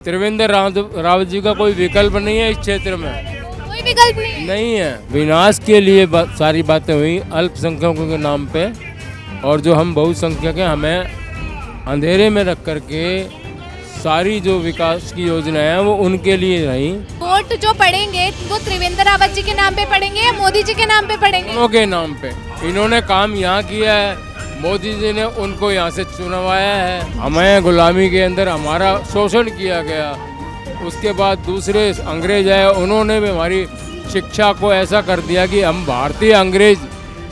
त्रिवेंद्र रावत जी का कोई विकल्प नहीं है इस क्षेत्र में। कोई विकल्प नहीं है। विनाश के लिए सारी बातें हुई अल्पसंख्यकों के नाम पे, और जो हम बहुसंख्यक हैं हमें अंधेरे में रख करके सारी जो विकास की योजनाएं हैं वो उनके लिए रही। वोट जो पड़ेंगे वो त्रिवेंद्र रावत जी के नाम पे पड़ेंगे या मोदी जी के नाम पे पड़ेंगे? दोनों के नाम पे। इन्होंने काम यहाँ किया है, मोदी जी ने उनको यहाँ से चुनवाया है। हमें गुलामी के अंदर हमारा शोषण किया गया, उसके बाद दूसरे अंग्रेज आए, उन्होंने भी हमारी शिक्षा को ऐसा कर दिया कि हम भारतीय अंग्रेज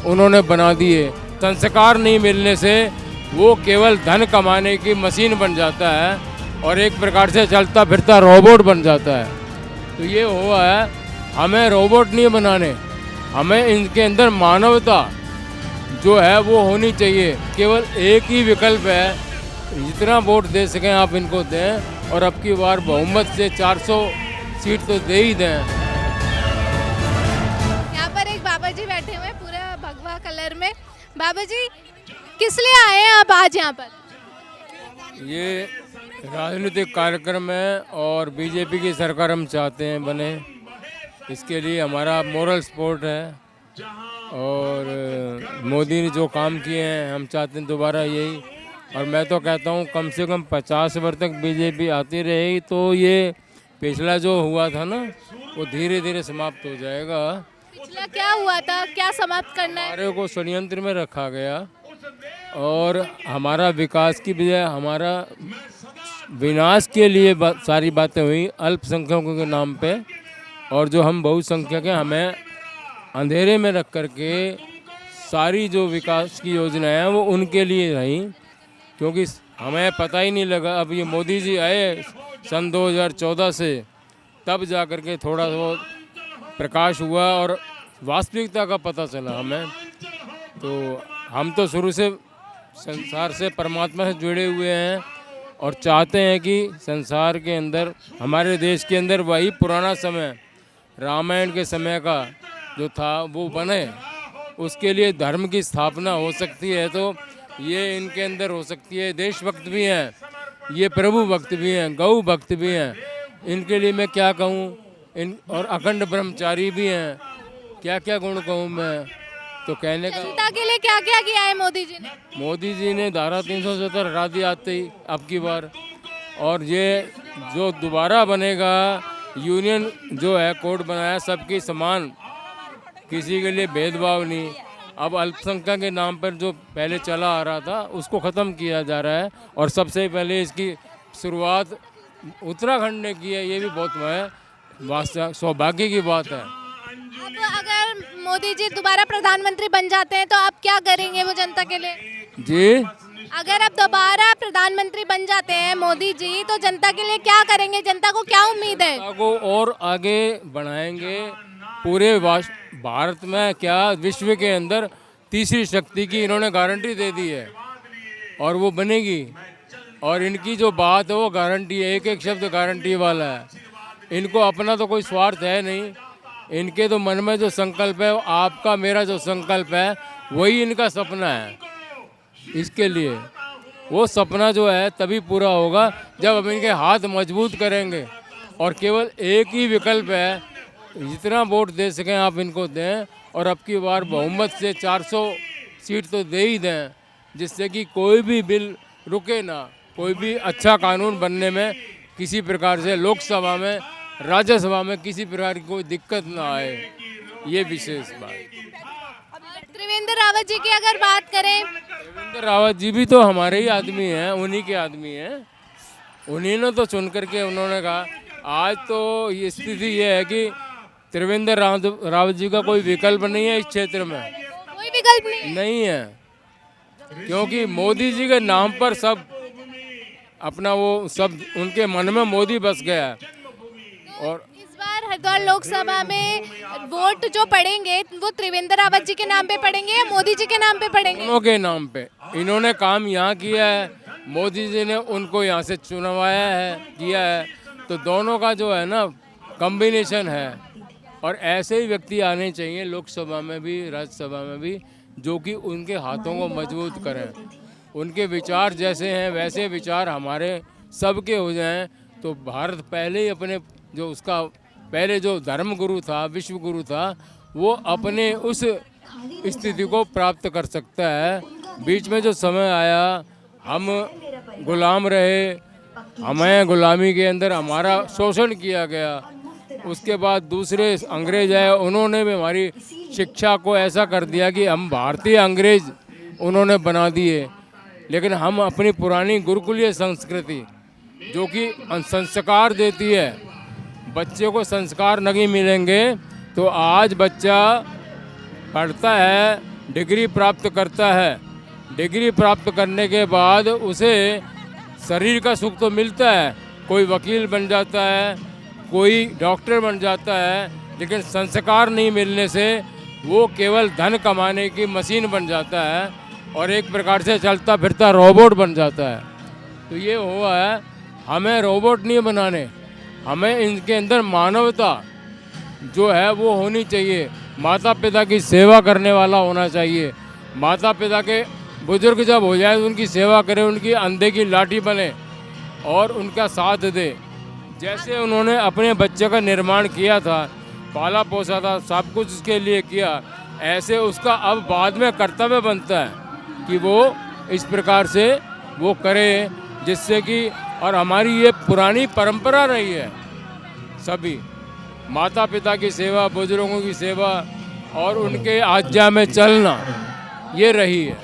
उन्होंने बना दिए। संस्कार नहीं मिलने से वो केवल धन कमाने की मशीन बन जाता है और एक प्रकार से चलता फिरता रोबोट बन जाता है। तो ये हुआ है, हमें रोबोट नहीं बनाने, हमें इनके अंदर मानवता जो है वो होनी चाहिए। केवल एक ही विकल्प है, जितना वोट दे सकें आप इनको दें, और अब की बार बहुमत से 400 सीट तो दे ही दें। यहाँ पर एक बाबा जी बैठे हुए हैं पूरा भगवा कलर में। बाबा जी किस लिए आए हैं आप आज यहाँ पर? ये राजनीतिक कार्यक्रम है और बीजेपी की सरकार हम चाहते हैं बने, इसके लिए हमारा मोरल सपोर्ट है। और मोदी ने जो काम किए हैं हम चाहते हैं दोबारा यही। और मैं तो कहता हूँ कम से कम 50 वर्ष तक बीजेपी आती रहेगी तो ये पिछला जो हुआ था ना वो धीरे धीरे समाप्त हो जाएगा। पिछला क्या हुआ था, क्या समाप्त करना है? हमारे को षड्यंत्र में रखा गया और हमारा विकास की बजाय हमारा विनाश के लिए सारी बातें हुई अल्पसंख्यकों के नाम पे, और जो हम बहुसंख्यक हैं हमें अंधेरे में रख करके सारी जो विकास की योजनाएं हैं वो उनके लिए रही। क्योंकि हमें पता ही नहीं लगा, अब ये मोदी जी आए सन 2014 से, तब जा कर के थोड़ा बहुत प्रकाश हुआ और वास्तविकता का पता चला हमें। तो हम तो शुरू से संसार से परमात्मा से जुड़े हुए हैं और चाहते हैं कि संसार के अंदर हमारे देश के अंदर वही पुराना समय रामायण के समय का जो था वो बने। उसके लिए धर्म की स्थापना हो सकती है तो ये इनके अंदर हो सकती है। देशभक्त भी हैं, ये प्रभु भक्त भी हैं, गौ भक्त भी हैं, इनके लिए मैं क्या कहूँ। इन और अखंड ब्रह्मचारी भी हैं, क्या क्या गुण कहूँ मैं। तो कहने का जनता के लिए क्या क्या किया है मोदी जी ने? मोदी जी ने धारा 370 हटा दी आते ही अब की बार। और ये जो दोबारा बनेगा यूनियन जो है कोड बनाया सबकी समान, किसी के लिए भेदभाव नहीं। अब अल्पसंख्यक के नाम पर जो पहले चला आ रहा था उसको ख़त्म किया जा रहा है और सबसे पहले इसकी शुरुआत उत्तराखंड ने की है। ये भी बहुत सौभाग्य की बात है। अब अगर मोदी जी दोबारा प्रधानमंत्री बन जाते हैं तो आप क्या करेंगे वो जनता के लिए? जी, अगर अब दोबारा प्रधानमंत्री बन जाते हैं मोदी जी तो जनता के लिए क्या करेंगे? जनता को क्या उम्मीद है? जनता को और आगे बढ़ाएंगे। पूरे भारत में क्या विश्व के अंदर तीसरी शक्ति की इन्होंने गारंटी दे दी है और वो बनेगी। और इनकी जो बात है वो गारंटी है, एक एक शब्द गारंटी वाला है। इनको अपना तो कोई स्वार्थ है नहीं, इनके तो मन में जो संकल्प है, आपका मेरा जो संकल्प है वही इनका सपना है। इसके लिए वो सपना जो है तभी पूरा होगा जब हम इनके हाथ मजबूत करेंगे। और केवल एक ही विकल्प है, जितना वोट दे सकें आप इनको दें, और अब की बार बहुमत से 400 सीट तो दे ही दें, जिससे कि कोई भी बिल रुके ना, कोई भी अच्छा कानून बनने में किसी प्रकार से लोकसभा में राज्यसभा में किसी प्रकार की कोई दिक्कत ना आए। ये विशेष बात। त्रिवेंद्र रावत जी की अगर बात करें, त्रिवेंद्र रावत जी भी तो हमारे ही आदमी हैं, उन्हीं के आदमी हैं। उन्हीं ने तो चुन करके उन्होंने कहा। आज तो ये स्थिति ये है कि त्रिवेंद्र रावत जी का कोई विकल्प नहीं है इस क्षेत्र में। कोई विकल्प नहीं है, क्योंकि मोदी जी के नाम पर सब अपना वो सब उनके मन में मोदी बस गया है। और इस बार हरिद्वार लोकसभा में वोट जो पड़ेंगे वो त्रिवेंद्र रावत जी के नाम पे पड़ेंगे या मोदी जी के नाम पे पड़ेंगे? दोनों के नाम पे। इन्होंने काम यहाँ किया है, मोदी जी ने उनको यहाँ से चुनवाया है, किया है। तो दोनों का जो है ना कॉम्बिनेशन है। और ऐसे ही व्यक्ति आने चाहिए लोकसभा में भी राज्यसभा में भी, जो कि उनके हाथों को मजबूत करें। उनके विचार जैसे हैं वैसे विचार हमारे सबके हो जाएं, तो भारत पहले ही अपने जो उसका पहले जो धर्म गुरु था, विश्व गुरु था, वो अपने उस स्थिति को प्राप्त कर सकता है। बीच में जो समय आया, हम गुलाम रहे, हमें गुलामी के अंदर हमारा शोषण किया गया। उसके बाद दूसरे अंग्रेज आए, उन्होंने भी हमारी शिक्षा को ऐसा कर दिया कि हम भारतीय अंग्रेज उन्होंने बना दिए। लेकिन हम अपनी पुरानी गुरुकुलीय संस्कृति जो कि संस्कार देती है, बच्चे को संस्कार नहीं मिलेंगे तो आज बच्चा पढ़ता है, डिग्री प्राप्त करता है, डिग्री प्राप्त करने के बाद उसे शरीर का सुख तो मिलता है, कोई वकील बन जाता है, कोई डॉक्टर बन जाता है, लेकिन संस्कार नहीं मिलने से वो केवल धन कमाने की मशीन बन जाता है और एक प्रकार से चलता फिरता रोबोट बन जाता है। तो ये हुआ है, हमें रोबोट नहीं बनाने, हमें इनके अंदर मानवता जो है वो होनी चाहिए। माता पिता की सेवा करने वाला होना चाहिए। माता पिता के बुजुर्ग जब हो जाए तो उनकी सेवा करें, उनकी अंधे की लाठी बने और उनका साथ दे। जैसे उन्होंने अपने बच्चे का निर्माण किया था, पाला पोसा था, सब कुछ उसके लिए किया, ऐसे उसका अब बाद में कर्तव्य बनता है कि वो इस प्रकार से वो करे, जिससे कि और हमारी ये पुरानी परंपरा रही है, सभी माता पिता की सेवा, बुजुर्गों की सेवा और उनके आज्ञा में चलना, ये रही है।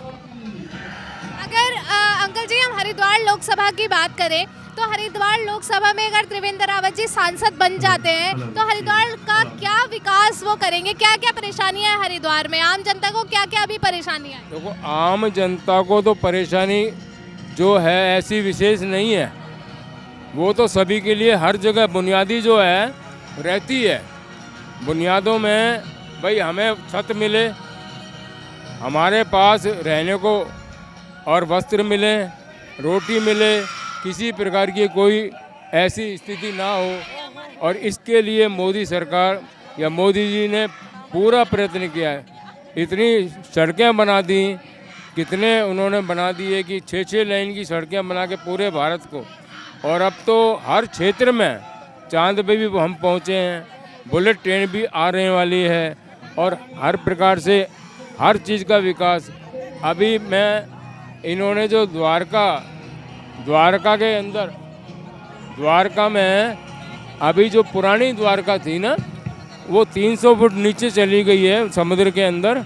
अगर अंकल जी हम हरिद्वार लोकसभा की बात करें तो हरिद्वार लोकसभा में अगर त्रिवेंद्र रावत जी सांसद बन जाते हैं तो हरिद्वार का क्या विकास वो करेंगे? क्या क्या परेशानियां हैं हरिद्वार में? आम जनता को क्या क्या अभी परेशानियां हैं? देखो, आम जनता को तो परेशानी जो है ऐसी विशेष नहीं है, वो तो सभी के लिए हर जगह बुनियादी जो है रहती है। बुनियादों में भाई हमें छत मिले, हमारे पास रहने को और वस्त्र मिले, रोटी मिले, किसी प्रकार की कोई ऐसी स्थिति ना हो। और इसके लिए मोदी सरकार या मोदी जी ने पूरा प्रयत्न किया है। इतनी सड़कें बना दी, कितने उन्होंने बना दिए कि 6-6 लाइन की सड़कें बना के पूरे भारत को, और अब तो हर क्षेत्र में चांद पे भी हम पहुँचे हैं, बुलेट ट्रेन भी आ रहने वाली है और हर प्रकार से हर चीज़ का विकास। अभी मैं इन्होंने जो द्वारका के अंदर, द्वारका में अभी जो पुरानी द्वारका थी ना, वो 300 फुट नीचे चली गई है समुद्र के अंदर।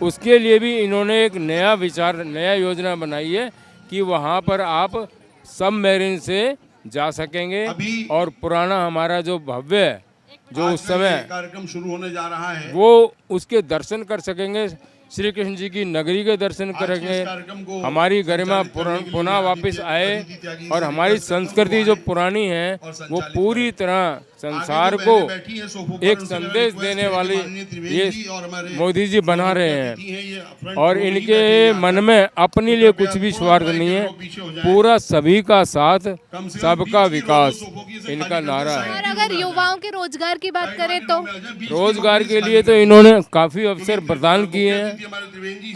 उसके लिए भी इन्होंने एक नया विचार, नया योजना बनाई है कि वहाँ पर आप सबमरीन से जा सकेंगे और पुराना हमारा जो भव्य है, जो उस समय कार्यक्रम शुरू होने जा रहा है, वो उसके दर्शन कर सकेंगे। श्री कृष्ण जी की नगरी के दर्शन करेंगे, हमारी गरिमा पुनः वापस आए और हमारी संस्कृति जो पुरानी है वो पूरी तरह संसार को एक संदेश देने वाली ये मोदी जी बना रहे हैं। और इनके मन में अपने लिए कुछ भी स्वार्थ नहीं है, पूरा सभी का साथ, सबका विकास इनका नारा है। और अगर युवाओं के रोजगार की बात करें तो रोजगार के लिए तो इन्होंने काफ़ी अवसर प्रदान किए हैं।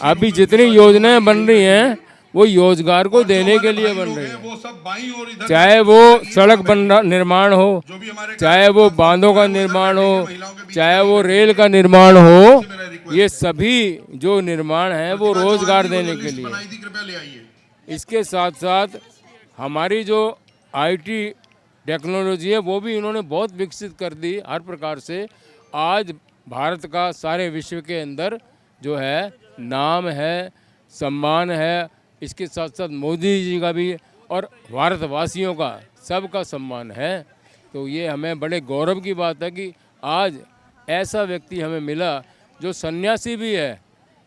अभी जितनी योजनाएं बन रही हैं वो रोजगार को देने के लिए बन रही है, चाहे वो सड़क निर्माण हो, चाहे वो बांधों का निर्माण हो, चाहे वो रेल का निर्माण हो, ये सभी जो निर्माण है वो रोजगार देने के लिए। इसके साथ साथ हमारी जो IT टेक्नोलॉजी है वो भी इन्होंने बहुत विकसित कर दी हर प्रकार से। आज भारत का सारे विश्व के अंदर जो है नाम है, सम्मान है। इसके साथ साथ मोदी जी का भी और भारतवासियों का सबका सम्मान है। तो ये हमें बड़े गौरव की बात है कि आज ऐसा व्यक्ति हमें मिला जो सन्यासी भी है,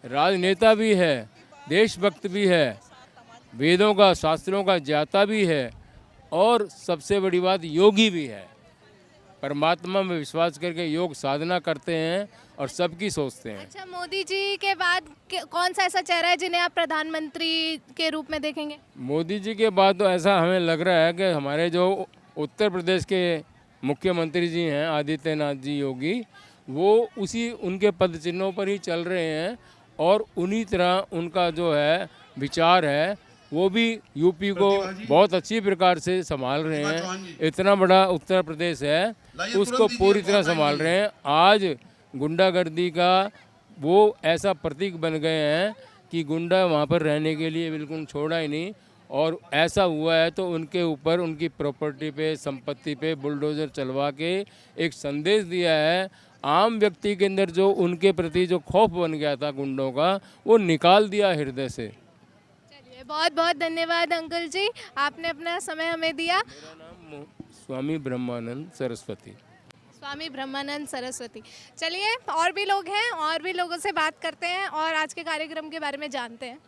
राजनेता भी है, देशभक्त भी है, वेदों का, शास्त्रों का ज्ञाता भी है और सबसे बड़ी बात योगी भी है। परमात्मा में विश्वास करके योग साधना करते हैं और सबकी सोचते हैं। अच्छा, मोदी जी के बाद कौन सा ऐसा चेहरा है जिन्हें आप प्रधानमंत्री के रूप में देखेंगे? मोदी जी के बाद तो ऐसा हमें लग रहा है कि हमारे जो उत्तर प्रदेश के मुख्यमंत्री जी हैं आदित्यनाथ जी योगी, वो उसी उनके पद चिन्हों पर ही चल रहे हैं और उन्हीं तरह उनका जो है विचार है वो भी यूपी को बहुत अच्छी प्रकार से संभाल रहे हैं। इतना बड़ा उत्तर प्रदेश है, उसको पूरी तरह संभाल रहे हैं। आज गुंडागर्दी का वो ऐसा प्रतीक बन गए हैं कि गुंडा वहाँ पर रहने के लिए बिल्कुल छोड़ा ही नहीं। और ऐसा हुआ है तो उनके ऊपर, उनकी प्रॉपर्टी पे, संपत्ति पे बुलडोज़र चलवा के एक संदेश दिया है। आम व्यक्ति के अंदर जो उनके प्रति जो खौफ बन गया था गुंडों का, वो निकाल दिया हृदय से। चलिए, बहुत बहुत धन्यवाद अंकल जी, आपने अपना समय हमें दिया। मेरा नाम स्वामी ब्रह्मानंद सरस्वती। स्वामी ब्रह्मानंद सरस्वती। चलिए, और भी लोग हैं, और भी लोगों से बात करते हैं और आज के कार्यक्रम के बारे में जानते हैं।